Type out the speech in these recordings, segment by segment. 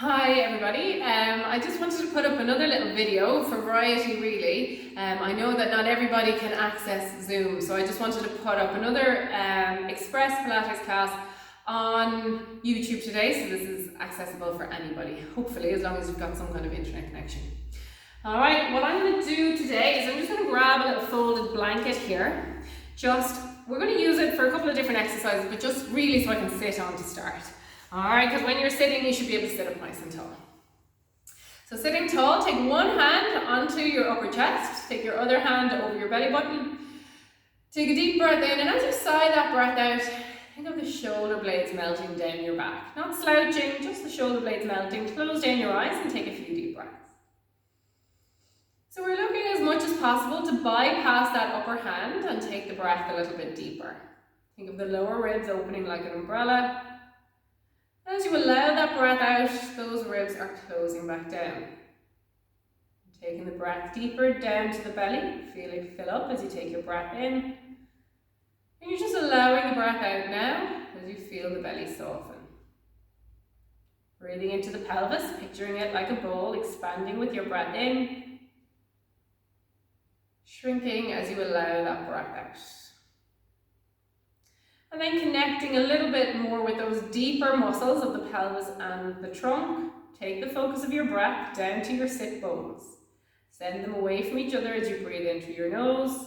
Hi everybody, I just wanted to put up another little video for variety really. I know that not everybody can access Zoom, so I just wanted to put up another Express Pilates class on YouTube today, so this is accessible for anybody, hopefully, as long as you've got some kind of internet connection. Alright, what I'm going to do today is I'm just going to grab a little folded blanket here. We're going to use it for a couple of different exercises, but just really so I can sit on to start. Alright, because when you're sitting, you should be able to sit up nice and tall. So sitting tall, take one hand onto your upper chest, take your other hand over your belly button, take a deep breath in, and as you sigh that breath out, think of the shoulder blades melting down your back. Not slouching, just the shoulder blades melting. Close down your eyes and take a few deep breaths. So we're looking as much as possible to bypass that upper hand and take the breath a little bit deeper. Think of the lower ribs opening like an umbrella. As you allow that breath out, those ribs are closing back down. Taking the breath deeper down to the belly, feel it fill up as you take your breath in. And you're just allowing the breath out now as you feel the belly soften. Breathing into the pelvis, picturing it like a bowl, expanding with your breath in. Shrinking as you allow that breath out. And then connecting a little bit more with those deeper muscles of the pelvis and the trunk. Take the focus of your breath down to your sit bones. Send them away from each other as you breathe in through your nose.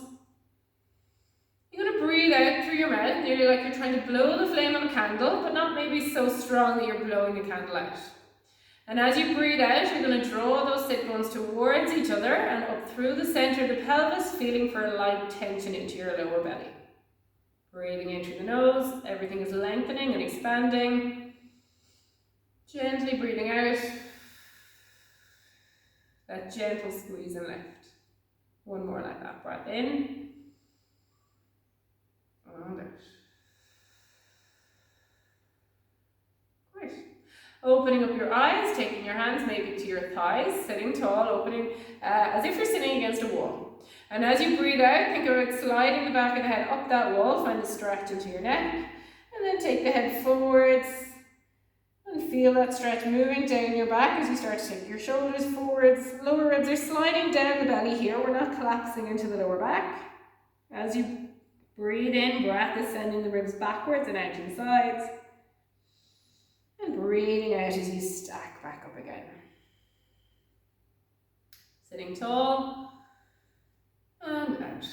You're going to breathe out through your mouth, nearly like you're trying to blow the flame of a candle, but not maybe so strong that you're blowing the candle out. And as you breathe out, you're going to draw those sit bones towards each other and up through the center of the pelvis, feeling for a light tension into your lower belly. Breathing in through the nose, everything is lengthening and expanding. Gently breathing out. That gentle squeeze and lift. One more like that. Breath in. And out. Great. Opening up your eyes, taking your hands maybe to your thighs, sitting tall, opening as if you're sitting against a wall. And as you breathe out, think of it sliding the back of the head up that wall, find a stretch into your neck, and then take the head forwards, and feel that stretch moving down your back as you start to take your shoulders forwards. Lower ribs are sliding down the belly here, we're not collapsing into the lower back. As you breathe in, breath is sending the ribs backwards and out to the sides, and breathing out as you stack back up again. Sitting tall. And out.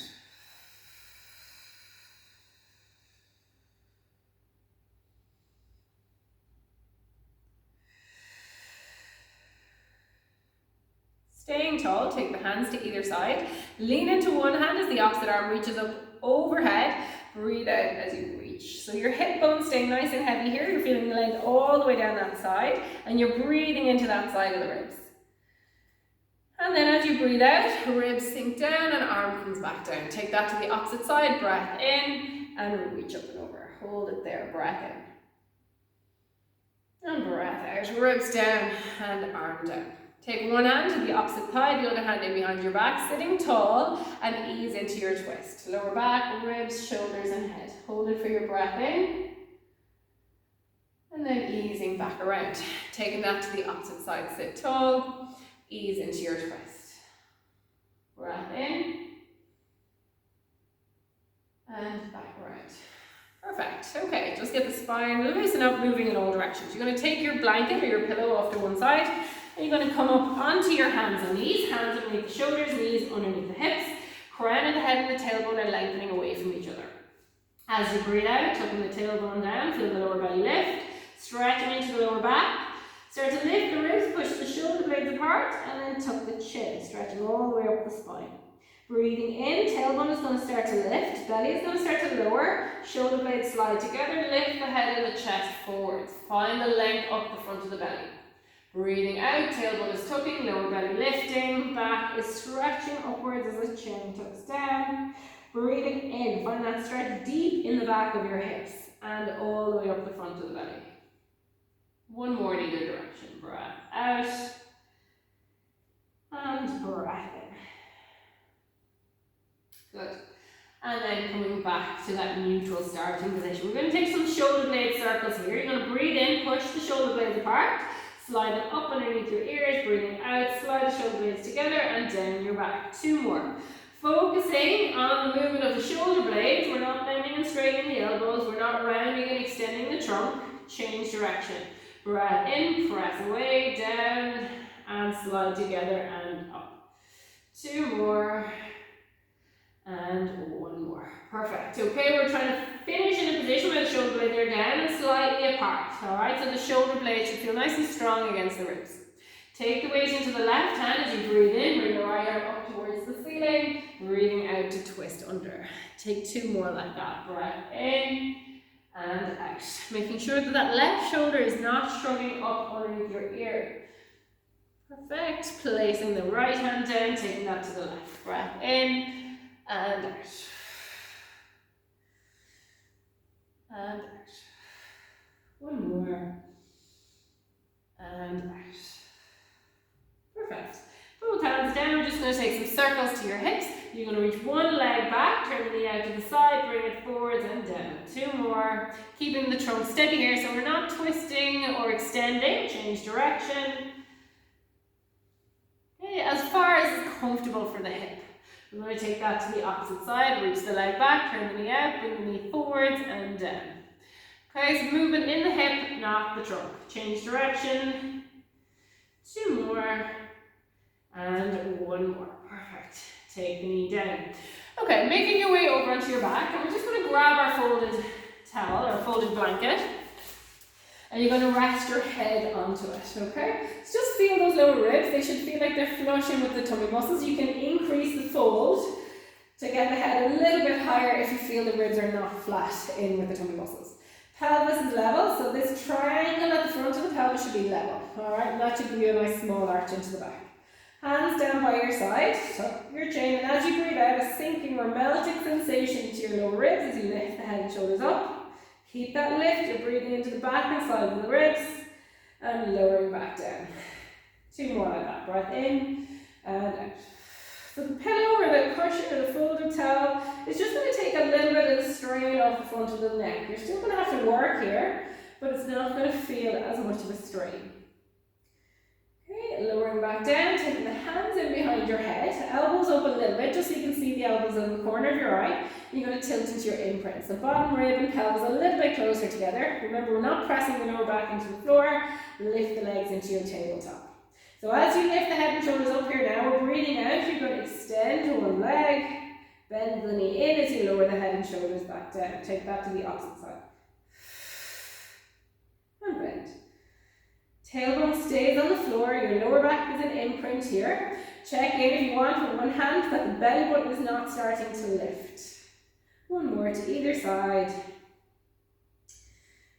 Staying tall, take the hands to either side. Lean into one hand as the opposite arm reaches up overhead. Breathe out as you reach. So your hip bones stay nice and heavy here. You're feeling the length all the way down that side. And you're breathing into that side of the ribs. And then as you breathe out, ribs sink down and arm comes back down. Take that to the opposite side, breath in and reach up and over. Hold it there, breath in. And breath out, ribs down and arm down. Take one hand to the opposite thigh, the other hand in behind your back, sitting tall and ease into your twist. Lower back, ribs, shoulders and head. Hold it for your breath in. And then easing back around. Taking that to the opposite side, sit tall. Ease into your twist. Breath in. And back around. Perfect. Okay, just get the spine loosen up, moving in all directions. You're going to take your blanket or your pillow off to one side, and you're going to come up onto your hands and knees. Hands underneath the shoulders, knees underneath the hips. Crown of the head and the tailbone are lengthening away from each other. As you breathe out, tucking the tailbone down, feel the lower belly lift. Stretching into the lower back. Start to lift the ribs, push the shoulder blades apart, and then tuck the chin, stretching all the way up the spine. Breathing in, tailbone is going to start to lift, belly is going to start to lower, shoulder blades slide together, lift the head and the chest forwards. Find the length up the front of the belly. Breathing out, tailbone is tucking, lower belly lifting, back is stretching upwards as the chin tucks down. Breathing in, find that stretch deep in the back of your hips and all the way up the front of the belly. One more in either direction. Breath out. And breath in. Good. And then coming back to that neutral starting position. We're going to take some shoulder blade circles here. You're going to breathe in, push the shoulder blades apart. Slide them up underneath your ears, breathing out, slide the shoulder blades together and down your back. 2 more. Focusing on the movement of the shoulder blades. We're not bending and straightening the elbows. We're not rounding and extending the trunk. Change direction. Breath in, press away, down, and slide together and up. 2 more. And 1 more. Perfect. Okay, we're trying to finish in a position where the shoulder blades are down and slightly apart. Alright, so the shoulder blades should feel nice and strong against the ribs. Take the weight into the left hand as you breathe in, bring the right arm up towards the ceiling, breathing out to twist under. Take 2 more like that. Breath in and out. Making sure that that left shoulder is not shrugging up underneath your ear. Perfect. Placing the right hand down, taking that to the left. Breath in and out. And out. 1 more. And out. Perfect. Both hands down. We're just going to take some circles to your hips. You're going to reach one leg back, turn the knee out to the side, bring it forwards and down. 2 more. Keeping the trunk steady here, so we're not twisting or extending. Change direction. Okay, as far as is comfortable for the hip. We're going to take that to the opposite side. Reach the leg back, turn the knee out, bring the knee forwards and down. Okay, so movement in the hip, not the trunk. Change direction. 2 more. And 1 more. Perfect. Take the knee down. Okay, making your way over onto your back, and we're just going to grab our folded towel or folded blanket, and you're going to rest your head onto it, okay? So just feel those lower ribs. They should feel like they're flushing with the tummy muscles. You can increase the fold to get the head a little bit higher if you feel the ribs are not flat in with the tummy muscles. Pelvis is level, so this triangle at the front of the pelvis should be level, all right? And that should give you a nice small arch into the back. Hands down by your side, tuck your chin, and as you breathe out, a sinking or melting sensation into your lower ribs as you lift the head and shoulders up. Keep that lift, you're breathing into the back and sides of the ribs, and lowering back down. 2 more like that, breath in, and out. So the pillow or the cushion or the folded towel is just going to take a little bit of the strain off the front of the neck. You're still going to have to work here, but it's not going to feel as much of a strain. Okay, lowering back down, taking the hands in behind your head, elbows up a little bit, just so you can see the elbows in the corner of your eye. You're going to tilt into your imprint. So bottom rib and pelvis a little bit closer together. Remember, we're not pressing the lower back into the floor. Lift the legs into your tabletop. So as you lift the head and shoulders up here now, we're breathing out. You're going to extend to one leg, bend the knee in as you lower the head and shoulders back down. Take that to the opposite side. And bend. Tailbone stays on the floor, your lower back is an imprint here. Check in if you want with one hand that the belly button is not starting to lift. 1 more to either side.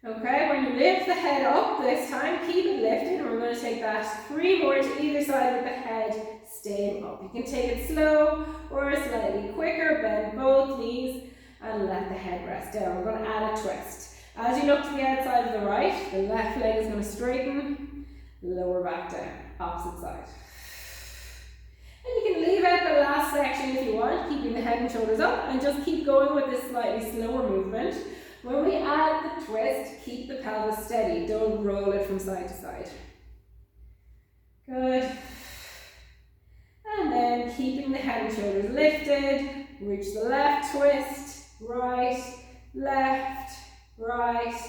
Okay, when you lift the head up this time, keep it lifted, and we're going to take that 3 more to either side with the head staying up. You can take it slow or slightly quicker, bend both knees and let the head rest down. We're going to add a twist. As you look to the outside of the right, the left leg is going to straighten, lower back down, opposite side. And you can leave out the last section if you want, keeping the head and shoulders up, and just keep going with this slightly slower movement. When we add the twist, keep the pelvis steady. Don't roll it from side to side. Good. And then keeping the head and shoulders lifted, reach the left twist, right, left, right,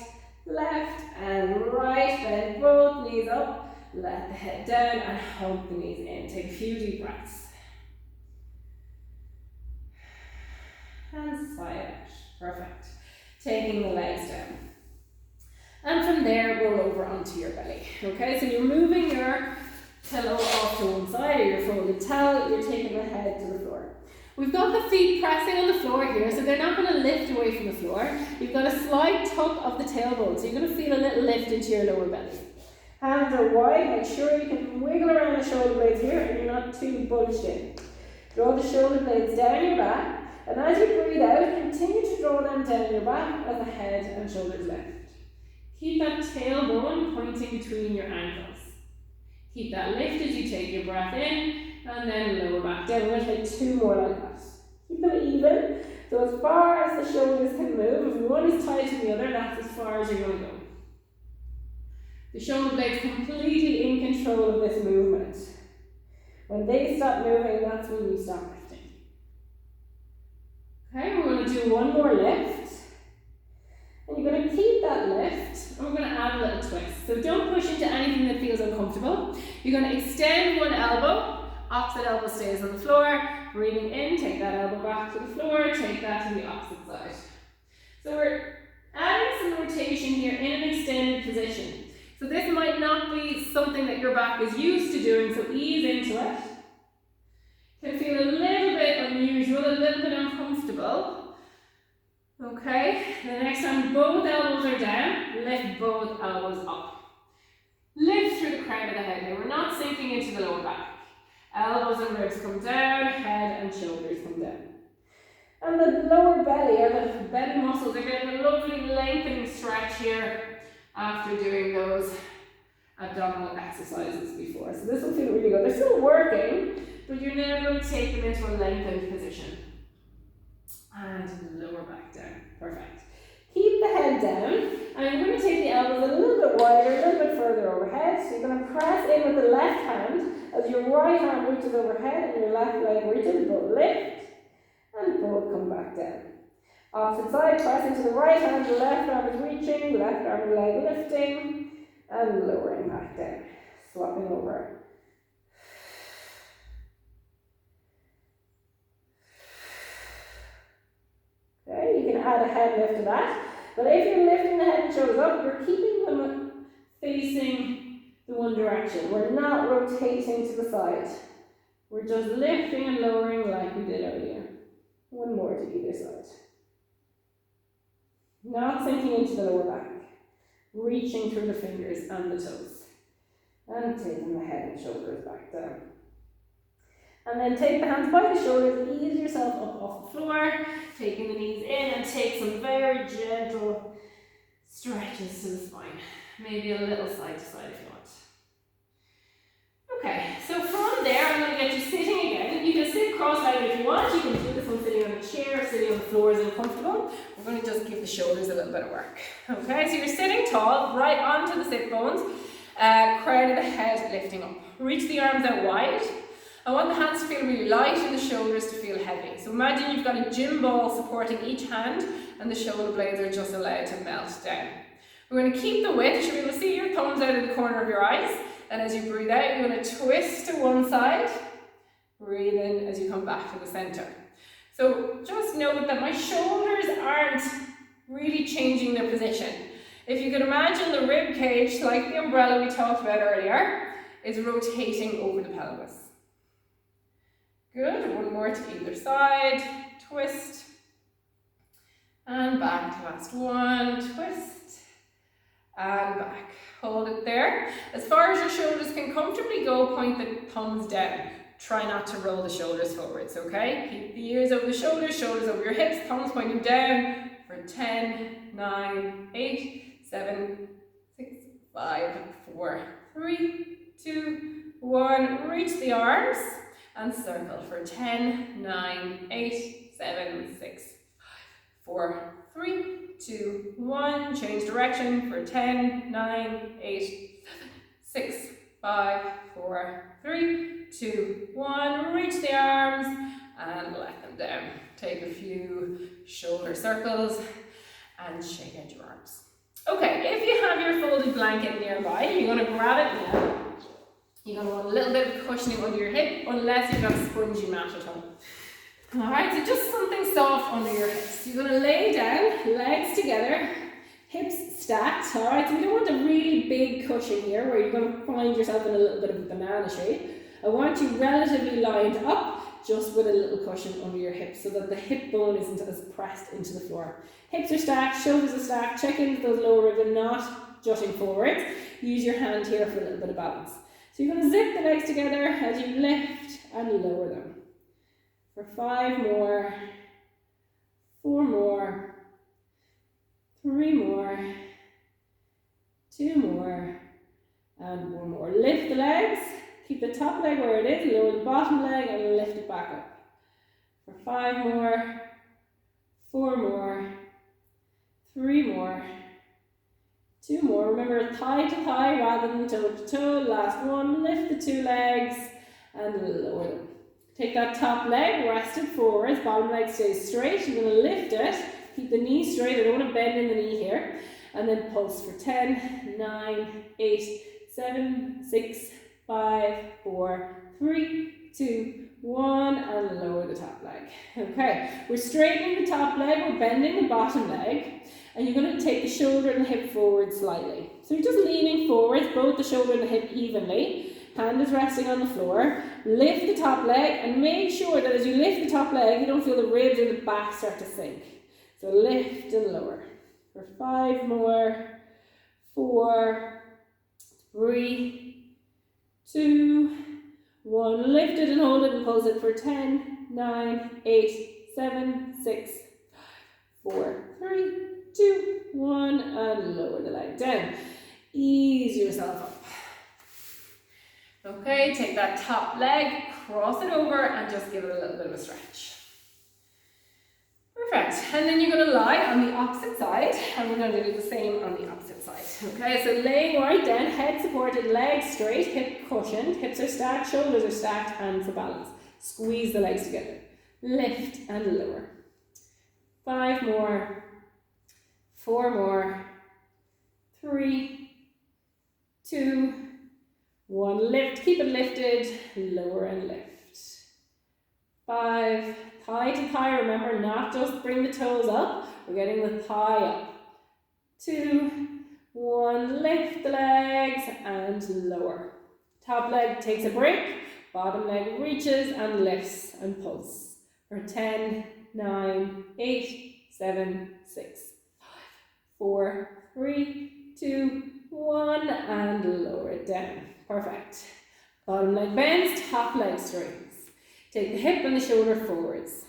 left, and right. Bend both knees up, let the head down, and hug the knees in. Take a few deep breaths. And sigh out. Perfect. Taking the legs down. And from there, roll over onto your belly. Okay, so you're moving your pillow off to one side, or your folded towel, you're taking the head to the floor. We've got the feet pressing on the floor here, so they're not going to lift away from the floor. You've got a slight tuck of the tailbone, so you're going to feel a little lift into your lower belly. Hands are wide, make sure you can wiggle around the shoulder blades here and you're not too bunched in. Draw the shoulder blades down your back, and as you breathe out, continue to draw them down your back as the head and shoulders lift. Keep that tailbone pointing between your ankles. Keep that lift as you take your breath in, and then lower back down. We're going to take 2 more like that. Keep them even, so as far as the shoulders can move. If one is tight to the other, that's as far as you're going to go. The shoulder blades completely in control of this movement. When they stop moving, that's when you stop lifting. Okay, we're going to do one more lift. And you're going to keep that lift, and we're going to add a little twist. So don't push into anything that feels uncomfortable. You're going to extend one elbow, opposite elbow stays on the floor. Breathing in, take that elbow back to the floor, take that to the opposite side. So we're adding some rotation here in an extended position. So this might not be something that your back is used to doing, so ease into it. Can feel a little bit unusual, a little bit uncomfortable. Okay, the next time both elbows are down, lift both elbows up. Lift through the crown of the head. Now we're not sinking into the lower back. Elbows and ribs come down, head and shoulders come down. And the lower belly, or the belly muscles, are getting a lovely lengthening stretch here after doing those abdominal exercises before. So this will feel really good. They're still working, but you're now going to take them into a lengthened position. And lower back down. Perfect. Keep the head down, and you're going to take the elbows a little bit wider, a little bit further overhead. So you're going to press in with the left hand as your right arm reaches overhead and your left leg reaches. Both lift and both come back down. Opposite side, press into the right hand, the left arm is reaching, left arm and leg lifting, and lowering back down. Swapping over. Okay, you can add a head lift to that. But if you're lifting the head and shoulders up, you're keeping them facing the one direction. We're not rotating to the side. We're just lifting and lowering like we did earlier. One more to either side. Not sinking into the lower back. Reaching through the fingers and the toes. And taking the head and shoulders back down. And then take the hands by the shoulders, ease yourself up off the floor, taking the knees in, and take some very gentle stretches to the spine. Maybe a little side to side if you want. Okay, so from there I'm going to get you sitting again. You can sit cross-legged if you want. You can do this one sitting on a chair, sitting on the floor is uncomfortable. We're going to just give the shoulders a little bit of work. Okay, so you're sitting tall, right onto the sit bones, crown of the head lifting up. Reach the arms out wide. I want the hands to feel really light and the shoulders to feel heavy. So imagine you've got a gym ball supporting each hand and the shoulder blades are just allowed to melt down. We're going to keep the width. You should be able to see your thumbs out of the corner of your eyes. And as you breathe out, you're going to twist to one side. Breathe in as you come back to the center. So just note that my shoulders aren't really changing their position. If you can imagine the rib cage, like the umbrella we talked about earlier, is rotating over the pelvis. Good, one more to either side, twist, and back, last one, twist, and back. Hold it there. As far as your shoulders can comfortably go, point the thumbs down. Try not to roll the shoulders forwards, okay? Keep the ears over the shoulders over your hips, thumbs pointing down for 10, 9, 8, 7, 6, 5, 4, 3, 2, 1. Reach the arms. And circle for 10, 9, 8, 7, 6, 5, 4, 3, 2, 1. Change direction for 10, 9, 8, 7, 6, 5, 4, 3, 2, 1. Reach the arms and let them down. Take a few shoulder circles and shake out your arms. Okay, if you have your folded blanket nearby, you're going to grab it now. You're going to want a little bit of cushioning under your hip, unless you've got a spongy mat at home. Alright, so just something soft under your hips. You're going to lay down, legs together, hips stacked. Alright, so we don't want a really big cushion here where you're going to find yourself in a little bit of a banana shape. I want you relatively lined up, just with a little cushion under your hips so that the hip bone isn't as pressed into the floor. Hips are stacked, shoulders are stacked. Check in with those lower ribs and not jutting forwards. Use your hand here for a little bit of balance. So you're going to zip the legs together as you lift and lower them. For 5 more, 4 more, 3 more, 2 more, and 1 more. Lift the legs, keep the top leg where it is, lower the bottom leg and lift it back up. For 5 more, 4 more, 3 more, 2 more. Remember, thigh to thigh rather than toe to toe. Last one. Lift the 2 legs and lower them. Take that top leg, rest it forwards. Bottom leg stays straight. You're going to lift it. Keep the knee straight. I don't want to bend in the knee here. And then pulse for 10, 9, 8, 7, 6, 5, 4, 3, 2, 1, and lower the top leg. Okay, we're straightening the top leg, we're bending the bottom leg, and you're going to take the shoulder and the hip forward slightly. So you're just leaning forwards, both the shoulder and the hip evenly. Hand is resting on the floor. Lift the top leg, and make sure that as you lift the top leg, you don't feel the ribs in the back start to sink. So lift and lower. For 5 more. 4, 3, 2, 1. Lift it and hold it and pulse it for 10, 9, 8, 7, 6, 4, 3, 2, 1, and lower the leg down. Ease yourself up. Okay, take that top leg, cross it over, and just give it a little bit of a stretch. Perfect. And then you're going to lie on the opposite side, and we're going to do the same on the opposite side. Okay, so laying right down, head supported, legs straight, hip cushioned, hips are stacked, shoulders are stacked, hands for balance. Squeeze the legs together. Lift and lower. 5 more. 4 more. 3, 2, 1. Lift, keep it lifted, lower and lift. 5, thigh to thigh, remember, not just bring the toes up, we're getting the thigh up. 2, 1, lift the legs and lower. Top leg takes a break, bottom leg reaches and lifts and pulse. For 10, 9, 8, 7, 6, 5, 4, 3, 2, 1, and lower it down. Perfect. Bottom leg bends, top leg straightens. Take the hip and the shoulder forwards.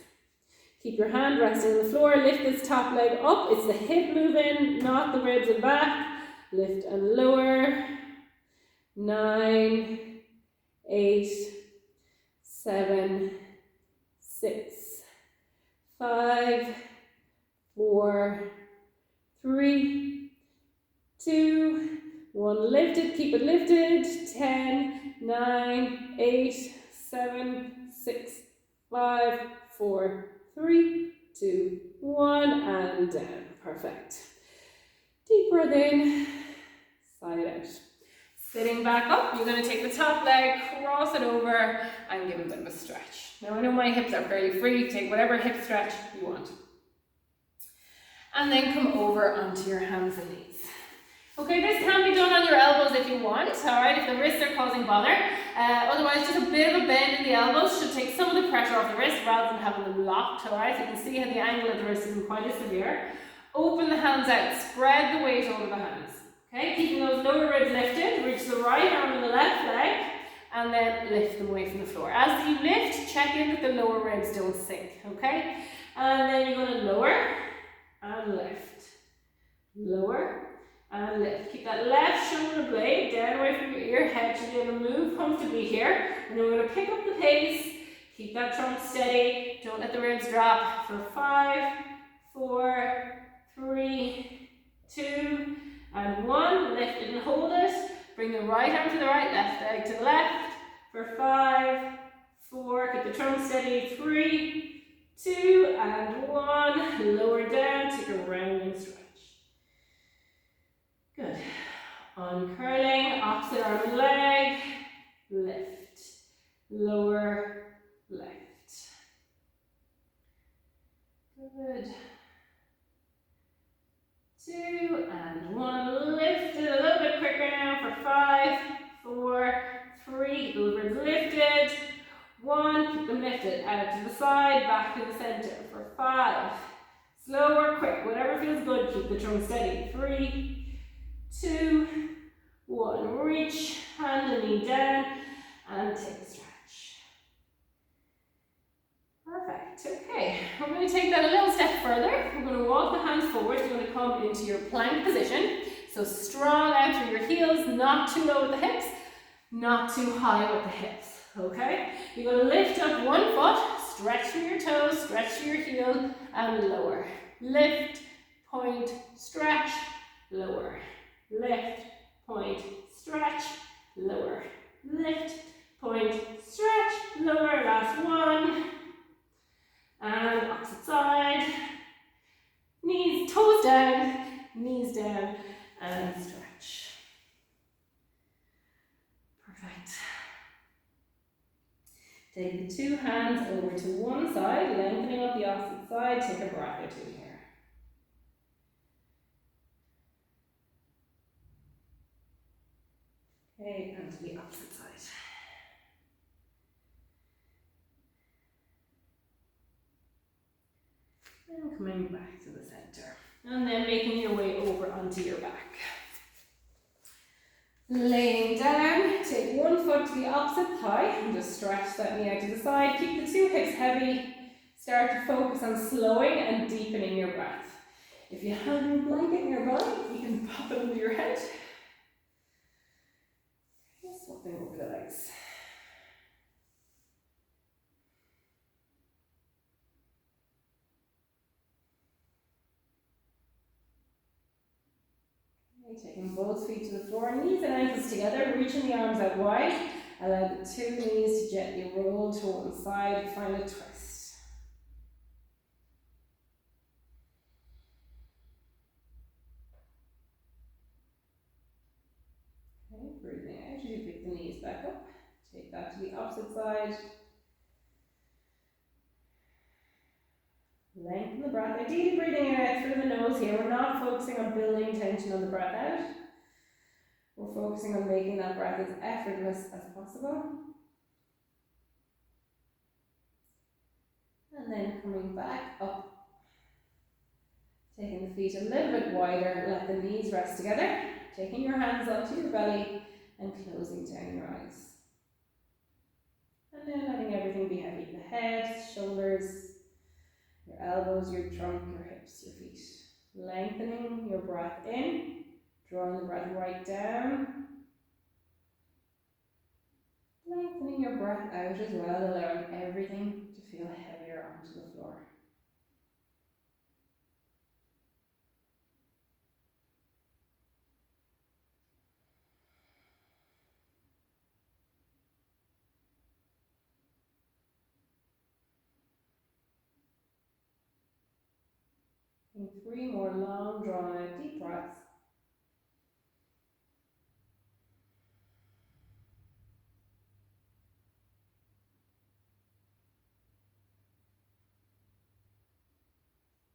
Keep your hand resting on the floor. Lift this top leg up. It's the hip moving, not the ribs and back. Lift and lower. 9, 8, 7, 6, 5, 4, 3, 2, 1. Lift it, keep it lifted. 10, 9, 8, 7, 6, 5, 4, 3, 2, 1, and down. Perfect. Deep breath in, side out. Sitting back up, you're going to take the top leg, cross it over, and give it a bit of a stretch. Now I know my hips are fairly free, take whatever hip stretch you want. And then come over onto your hands and knees. Okay, this can be done on your elbows if you want, alright, if the wrists are causing bother. Otherwise, just a bit of a bend in the elbows should take some of the pressure off the wrist rather than having them locked, alright? So you can see how the angle of the wrist isn't quite as severe. Open the hands out, spread the weight over the hands. Okay, keeping those lower ribs lifted, reach the right arm and the left leg, and then lift them away from the floor. As you lift, check in that the lower ribs don't sink, okay? And then you're going to lower and lift. Lower and lift. Keep that left shoulder blade down away from your ear. Head should be able to move comfortably here. And then we're going to pick up the pace. Keep that trunk steady. Don't let the ribs drop. For 5, 4, 3, 2, and 1. Lift it and hold it. Bring the right arm to the right, left leg to the left. For 5, 4, keep the trunk steady. 3, 2, and 1. Lower down, take a rounding stretch. Good. Uncurling, opposite arm and leg. Lift. Lower, lift. Good. 2 and 1. Lift it a little bit quicker now for 5, 4, 3. Keep those ribs lifted. 1. Keep them lifted. Out to the side, back to the center for 5. Slow or quick, whatever feels good. Keep the trunk steady. 3, 2, 1. Reach, hand and knee down, and take a stretch. Perfect. Okay, we're going to take that a little step further. We're going to walk the hands forward. You're going to come into your plank position. So strong out through your heels, not too low with the hips, not too high with the hips. Okay? You're going to lift up one foot, stretch through your toes, stretch through your heel, and lower. Lift, point, stretch, lower. lift, point, stretch, lower, lift, point, stretch, lower, last one, and opposite side, knees, toes down, and stretch. Perfect. Take the two hands over to one side, lengthening up the opposite side, take a breath or two here. Okay, and to the opposite side. And coming back to the center. And then making your way over onto your back. Laying down, take one foot to the opposite thigh and just stretch that knee out to the side. Keep the two hips heavy. Start to focus on slowing and deepening your breath. If you have your blanket in your belly, you can pop it under your head. Swapping over the legs. Okay, taking both feet to the floor, knees and ankles together, reaching the arms out wide. Allow the two knees to gently roll to one side, find a twist. Okay, breathing out as you pick the knees back up. Take that to the opposite side. Lengthen the breath, ideally breathing out through the nose here. We're not focusing on building tension on the breath out. We're focusing on making that breath as effortless as possible. And then coming back up. Taking the feet a little bit wider, let the knees rest together. Taking your hands onto your belly and closing down your eyes. And then letting everything be heavy. The head, shoulders, your elbows, your trunk, your hips, your feet. Lengthening your breath in, drawing the breath right down. Lengthening your breath out as well, allowing everything to feel heavier onto the floor. And 3 more long, drawn out deep breaths.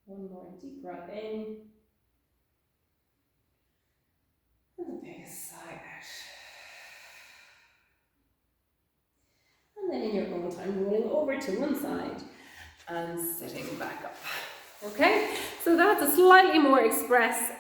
One more deep breath in. And the biggest sigh out. And then in your own time, rolling over to one side and sitting back up. Okay, so that's a slightly more express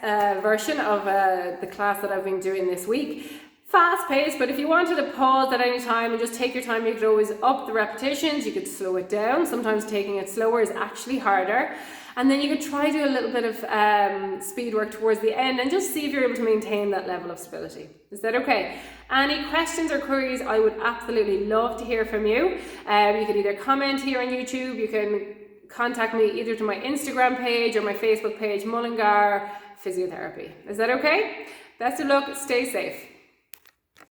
version of the class that I've been doing this week. Fast paced, but if you wanted to pause at any time and just take your time, you could always up the repetitions, you could slow it down. Sometimes taking it slower is actually harder. And then you could try do a little bit of speed work towards the end and just see if you're able to maintain that level of stability. Is that okay? Any questions or queries, I would absolutely love to hear from you. You can either comment here on YouTube, you can contact me either to my Instagram page or my Facebook page, Mullingar Physiotherapy. Is that okay? Best of luck, stay safe.